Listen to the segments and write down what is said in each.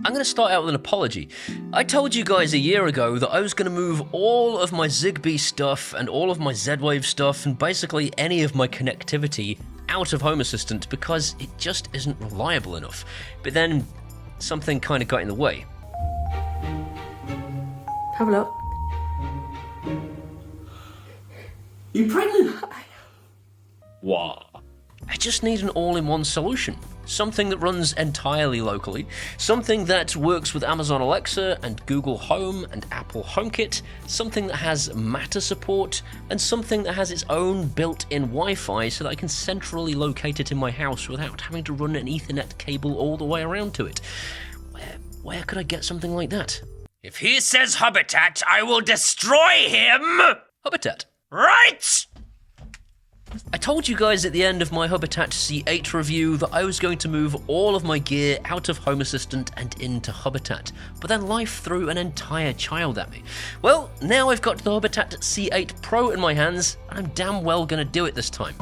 I'm going to start out with an apology. I told you guys a year ago that I was going to move all of my Zigbee stuff and all of my Z-Wave stuff and basically any of my connectivity out of Home Assistant because it just isn't reliable enough. But then something kind of got in the way. Have a look. You pregnant? What? I just need an all-in-one solution. Something that runs entirely locally, something that works with Amazon Alexa and Google Home and Apple Homekit, something that has Matter support, and something that has its own built-in Wi-Fi so that I can centrally locate it in my house without having to run an Ethernet cable all the way around to it. Where could I get something like that? If he says Hubitat, I will destroy him! Hubitat. Right! I told you guys at the end of my Hubitat C8 review that I was going to move all of my gear out of Home Assistant and into Hubitat, but then life threw an entire child at me. Well, now I've got the Hubitat C8 Pro in my hands, and I'm damn well gonna do it this time.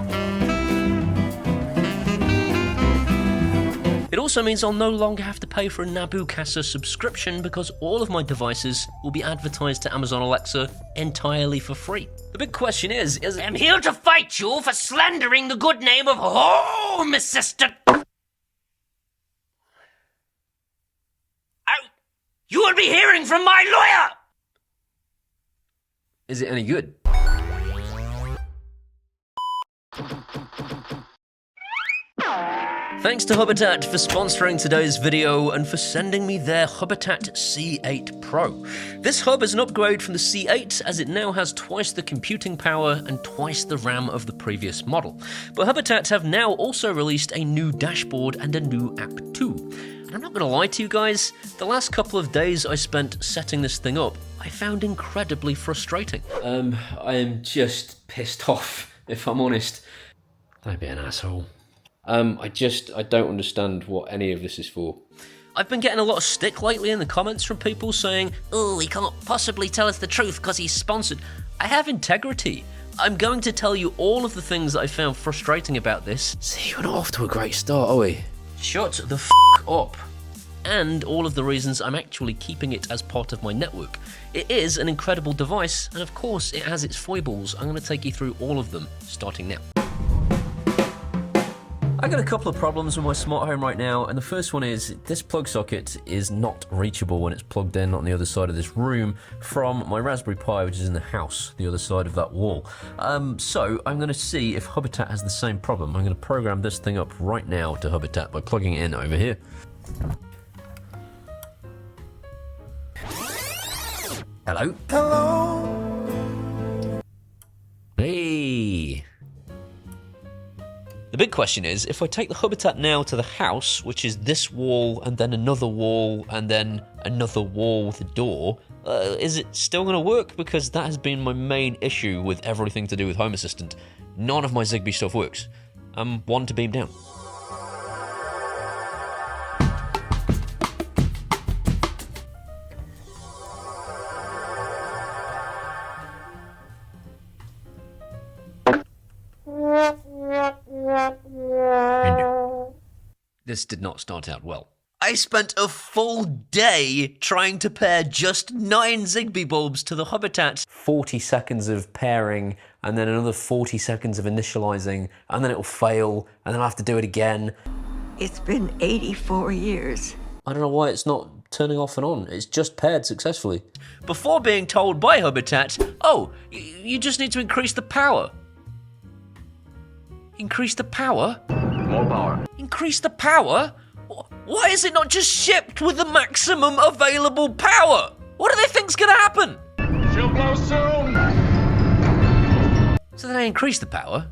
It also means I'll no longer have to pay for a Nabu Casa subscription because all of my devices will be advertised to Amazon Alexa entirely for free. The big question is I'm here to fight you for slandering the good name of Home Assistant. You will be hearing from my lawyer! Is it any good? Thanks to Hubitat for sponsoring today's video and for sending me their Hubitat C8 Pro. This hub is an upgrade from the C8 as it now has twice the computing power and twice the RAM of the previous model. But Hubitat have now also released a new dashboard and a new app too. And I'm not going to lie to you guys, the last couple of days I spent setting this thing up, I found incredibly frustrating. I am just pissed off, if I'm honest. Don't be an asshole. I don't understand what any of this is for. I've been getting a lot of stick lately in the comments from people saying, "Oh, he can't possibly tell us the truth because he's sponsored." I have integrity. I'm going to tell you all of the things that I found frustrating about this. See, we're not off to a great start, are we? Shut the f*** up. And all of the reasons I'm actually keeping it as part of my network. It is an incredible device, and of course it has its foibles. I'm going to take you through all of them, starting now. I got a couple of problems with my smart home right now, and the first one is this plug socket is not reachable when it's plugged in on the other side of this room from my Raspberry Pi, which is in the house, the other side of that wall. So I'm going to see if Hubitat has the same problem. I'm going to program this thing up right now to Hubitat by plugging it in over here. Hello? Hello? Hey! The big question is, if I take the Hubitat now to the house, which is this wall, and then another wall, and then another wall with a door, is it still going to work? Because that has been my main issue with everything to do with Home Assistant. None of my Zigbee stuff works. I'm one to beam down. This did not start out well. I spent a full day trying to pair just 9 Zigbee bulbs to the Hubitat. 40 seconds of pairing, and then another 40 seconds of initializing, and then it'll fail, and then I'll have to do it again. It's been 84 years. I don't know why it's not turning off and on. It's just paired successfully. Before being told by Hubitat, oh, you just need to increase the power. Increase the power? More power. Increase the power? Why is it not just shipped with the maximum available power? What do they think's gonna happen? She'll blow soon. So then I increase the power,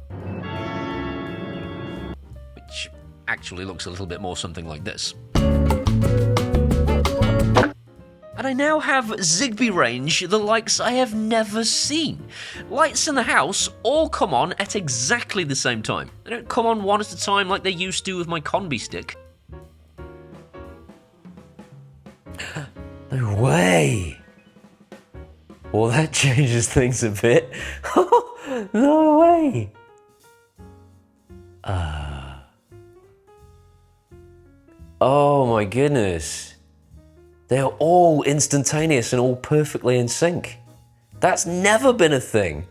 which actually looks a little bit more something like this. And I now have Zigbee range, the likes I have never seen. Lights in the house all come on at exactly the same time. They don't come on one at a time like they used to with my CONBEE stick. No way! Well, that changes things a bit. No way! Oh my goodness. They are all instantaneous and all perfectly in sync. That's never been a thing.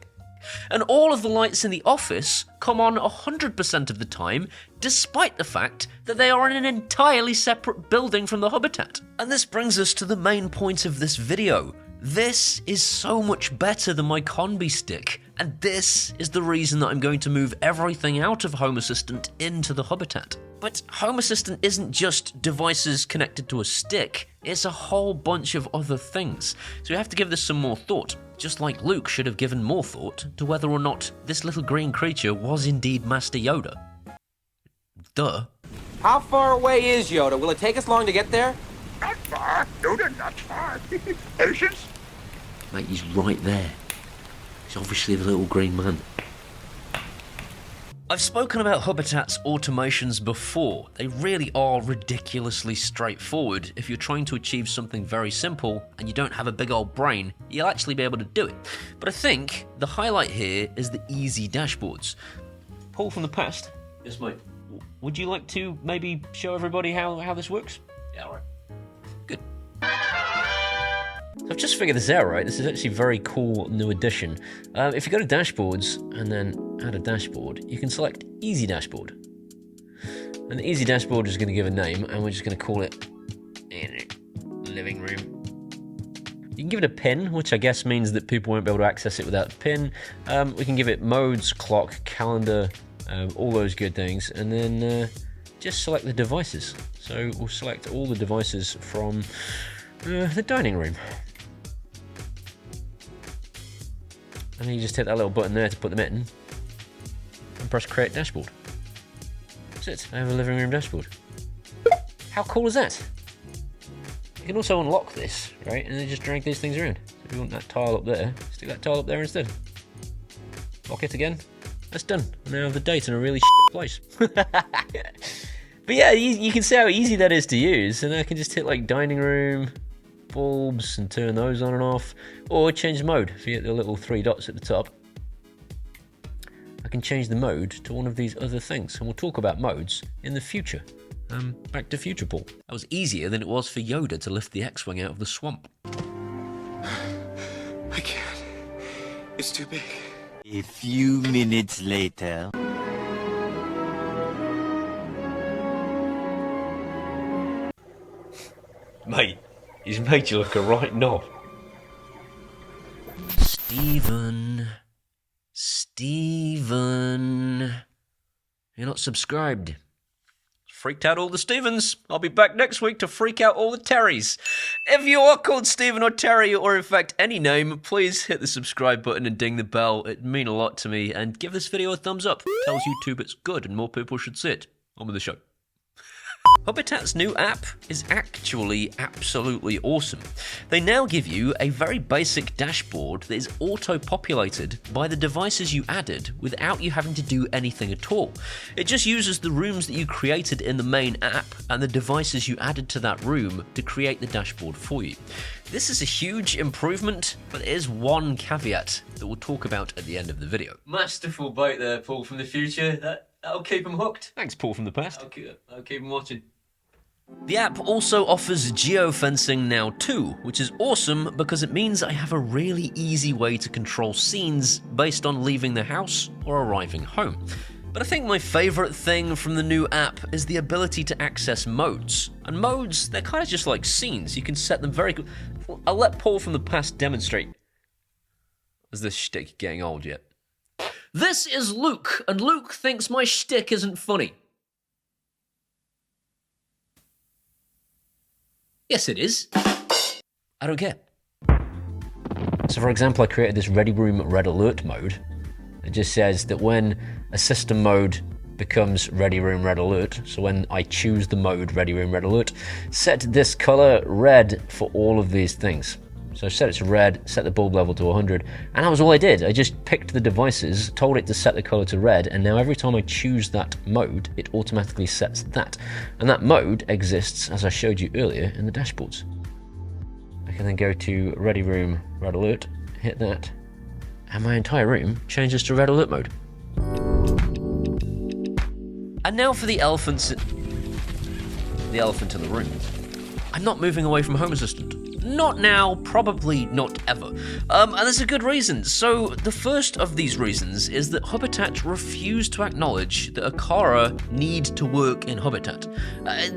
And all of the lights in the office come on 100% of the time, despite the fact that they are in an entirely separate building from the Hubitat. And this brings us to the main point of this video. This is so much better than my CONBEE stick, and this is the reason that I'm going to move everything out of Home Assistant into the Hubitat. But Home Assistant isn't just devices connected to a stick, it's a whole bunch of other things. So you have to give this some more thought, just like Luke should have given more thought to whether or not this little green creature was indeed Master Yoda. Duh. How far away is Yoda? Will it take us long to get there? Not far. Yoda, not far. Patience. Mate, he's right there. He's obviously the little green man. I've spoken about Hubitat's automations before. They really are ridiculously straightforward. If you're trying to achieve something very simple and you don't have a big old brain, you'll actually be able to do it. But I think the highlight here is the EZ Dashboards. Paul from the past. Yes, mate. Would you like to maybe show everybody how this works? Yeah, all right. Good. I've just figured this out, right? This is actually a very cool new addition. If you go to Dashboards and then add a dashboard, you can select EZ Dashboard. And the EZ Dashboard is going to give a name, and we're just going to call it Living Room. You can give it a pin, which I guess means that people won't be able to access it without a pin. We can give it modes, clock, calendar, all those good things, and then just select the devices. So we'll select all the devices from the dining room. And then you just hit that little button there to put them in, and press Create Dashboard. That's it, I have a living room dashboard. How cool is that? You can also unlock this, right, and then just drag these things around. So if you want that tile up there, stick that tile up there instead. Lock it again, that's done. I now have the date in a really shit place. But yeah, you can see how easy that is to use, and I can just hit like dining room, bulbs, and turn those on and off, or change mode. If you hit the little 3 dots at the top, I can change the mode to one of these other things, and we'll talk about modes in the future. Back to future, Paul. That was easier than it was for Yoda to lift the X-Wing out of the swamp. I can't. It's too big. A few minutes later. Mate, he's made you look a right knob. Steven, you're not subscribed. Freaked out all the Stevens. I'll be back next week to freak out all the Terrys. If you are called Steven or Terry, or in fact any name, please hit the subscribe button and ding the bell. It'd mean a lot to me, and give this video a thumbs up. It tells YouTube it's good and more people should see it. On with the show. Hubitat's new app is actually absolutely awesome. They now give you a very basic dashboard that is auto-populated by the devices you added without you having to do anything at all. It just uses the rooms that you created in the main app and the devices you added to that room to create the dashboard for you. This is a huge improvement, but there is one caveat that we'll talk about at the end of the video. Masterful bite there, Paul from the future. That'll keep them hooked. Thanks, Paul from the past. I'll keep them watching. The app also offers geofencing now too, which is awesome because it means I have a really easy way to control scenes based on leaving the house or arriving home. But I think my favourite thing from the new app is the ability to access modes. And modes, they're kind of just like scenes. You can set them very good. I'll let Paul from the past demonstrate. Is this shtick getting old yet? This is Luke, and Luke thinks my shtick isn't funny. Yes, it is. I don't care. So for example, I created this Ready Room Red Alert mode. It just says that when a system mode becomes Ready Room Red Alert, so when I choose the mode Ready Room Red Alert, set this color red for all of these things. So I set it to red, set the bulb level to 100, and that was all I did. I just picked the devices, told it to set the color to red, and now every time I choose that mode, it automatically sets that. And that mode exists, as I showed you earlier, in the dashboards. I can then go to Ready Room Red Alert, hit that, and my entire room changes to Red Alert mode. And now for the elephant in the room. I'm not moving away from Home Assistant. Not now, probably not ever. And there's a good reason. So the first of these reasons is that Hubitat refused to acknowledge that AQARA need to work in Hubitat.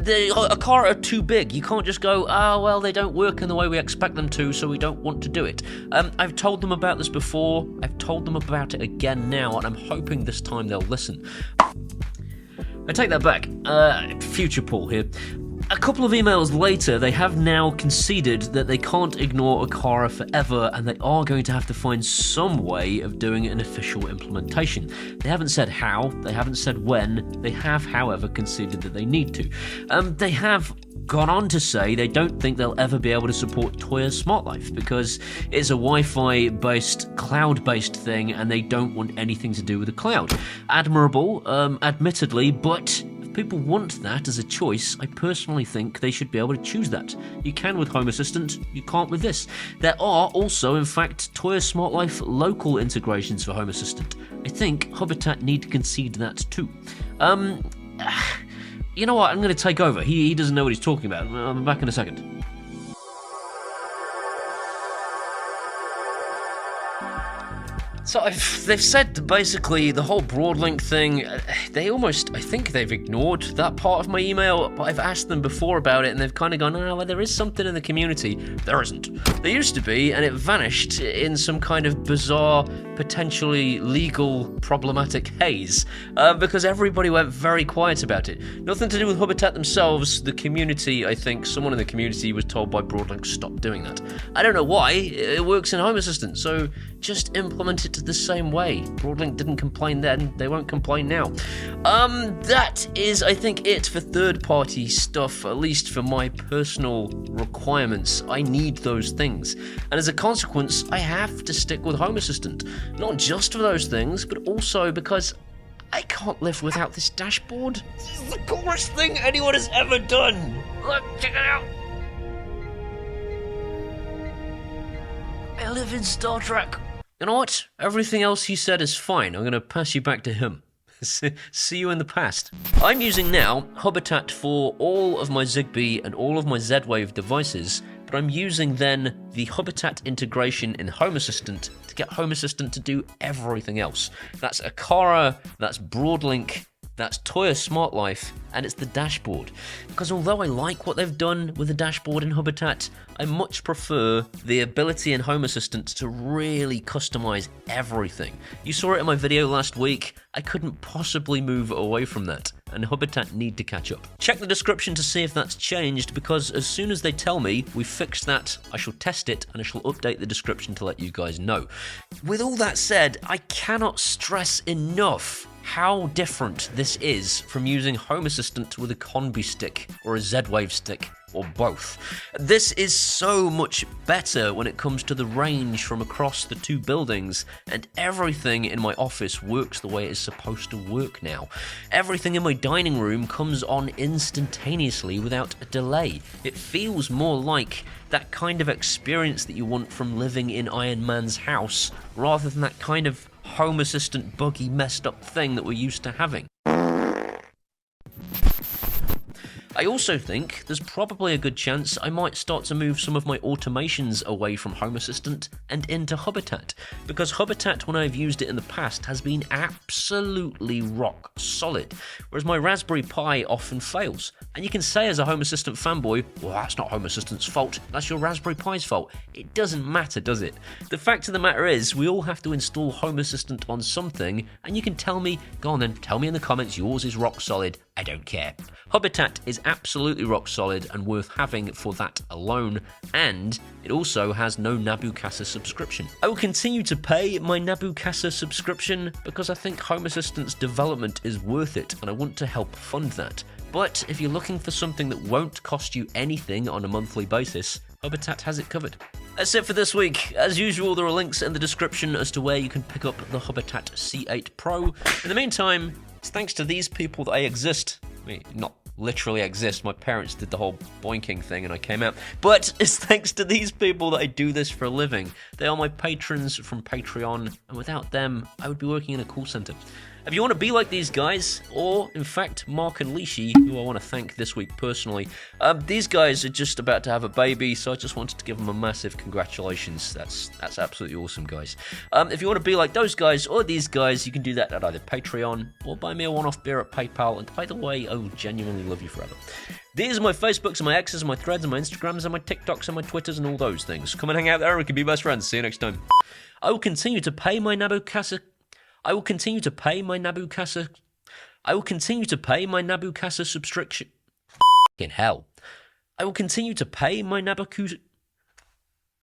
The AQARA are too big. You can't just go, well, they don't work in the way we expect them to, so we don't want to do it. I've told them about this before. I've told them about it again now, and I'm hoping this time they'll listen. I take that back. Future Paul here. A couple of emails later, they have now conceded that they can't ignore AQARA forever, and they are going to have to find some way of doing an official implementation. They haven't said how, they haven't said when, they have, however, conceded that they need to. They have gone on to say they don't think they'll ever be able to support TUYA Smart Life because it's a Wi-Fi based, cloud-based thing, and they don't want anything to do with the cloud. Admirable, admittedly, but people want that as a choice. I personally think they should be able to choose that. You can with Home Assistant, you can't with this. There are also, in fact, TUYA Smart Life local integrations for Home Assistant. I think Hubitat need to concede that too. You know what, I'm going to take over. He doesn't know what he's talking about. I'm back in a second. So they've said basically the whole Broadlink thing, they almost, I think they've ignored that part of my email, but I've asked them before about it and they've kind of gone, well, there is something in the community. There isn't. There used to be, and it vanished in some kind of bizarre, potentially legal, problematic haze, because everybody went very quiet about it. Nothing to do with Hubitat themselves. The community, I think, someone in the community was told by Broadlink, stop doing that. I don't know why. It works in Home Assistant, so just implement it the same way. Broadlink didn't complain then, they won't complain now. That is, I think, it for third-party stuff, at least for my personal requirements. I need those things. And as a consequence, I have to stick with Home Assistant. Not just for those things, but also because I can't live without this dashboard. This is the coolest thing anyone has ever done. Look, check it out. I live in Star Trek. You know what? Everything else he said is fine. I'm going to pass you back to him. See you in the past. I'm using now Hubitat for all of my Zigbee and all of my Z-Wave devices, but I'm using then the Hubitat integration in Home Assistant to get Home Assistant to do everything else. That's AQARA, that's Broadlink, that's TUYA Smart Life, and it's the dashboard. Because although I like what they've done with the dashboard in Hubitat, I much prefer the ability in Home Assistant to really customize everything. You saw it in my video last week. I couldn't possibly move away from that, and Hubitat need to catch up. Check the description to see if that's changed, because as soon as they tell me we fixed that, I shall test it and I shall update the description to let you guys know. With all that said, I cannot stress enough how different this is from using Home Assistant with a CONBEE stick or a Z-Wave stick, or both. This is so much better when it comes to the range from across the two buildings, and everything in my office works the way it is supposed to work now. Everything in my dining room comes on instantaneously without a delay. It feels more like that kind of experience that you want from living in Iron Man's house, rather than that kind of Home Assistant buggy messed up thing that we're used to having. I also think there's probably a good chance I might start to move some of my automations away from Home Assistant and into Hubitat, because Hubitat, when I've used it in the past, has been absolutely rock solid, whereas my Raspberry Pi often fails. And you can say as a Home Assistant fanboy, well, that's not Home Assistant's fault, that's your Raspberry Pi's fault. It doesn't matter, does it? The fact of the matter is, we all have to install Home Assistant on something, and you can tell me, go on then, tell me in the comments yours is rock solid. I don't care. Hubitat is absolutely rock solid and worth having for that alone, and it also has no Nabu Casa subscription. I will continue to pay my Nabu Casa subscription because I think Home Assistant's development is worth it and I want to help fund that. But if you're looking for something that won't cost you anything on a monthly basis, Hubitat has it covered. That's it for this week. As usual, there are links in the description as to where you can pick up the Hubitat C8 Pro. In the meantime, it's thanks to these people that I exist. I mean, not literally exist. My parents did the whole boinking thing and I came out. But it's thanks to these people that I do this for a living. They are my patrons from Patreon, and without them, I would be working in a call center. If you want to be like these guys, or in fact Mark and Lishi, who I want to thank this week personally, these guys are just about to have a baby, so I just wanted to give them a massive congratulations. That's absolutely awesome, guys. If you want to be like those guys or these guys, you can do that at either Patreon or buy me a one-off beer at PayPal, and either way, I will genuinely love you forever. These are my Facebooks and my X's and my Threads and my Instagrams and my TikToks and my Twitters and all those things. Come and hang out there and we can be best friends. See you next time. I will continue to pay my Nabucasa. I will continue to pay my Nabucasa. I will continue to pay my Nabucasa subscription. In hell. I will continue to pay my Nabucasa.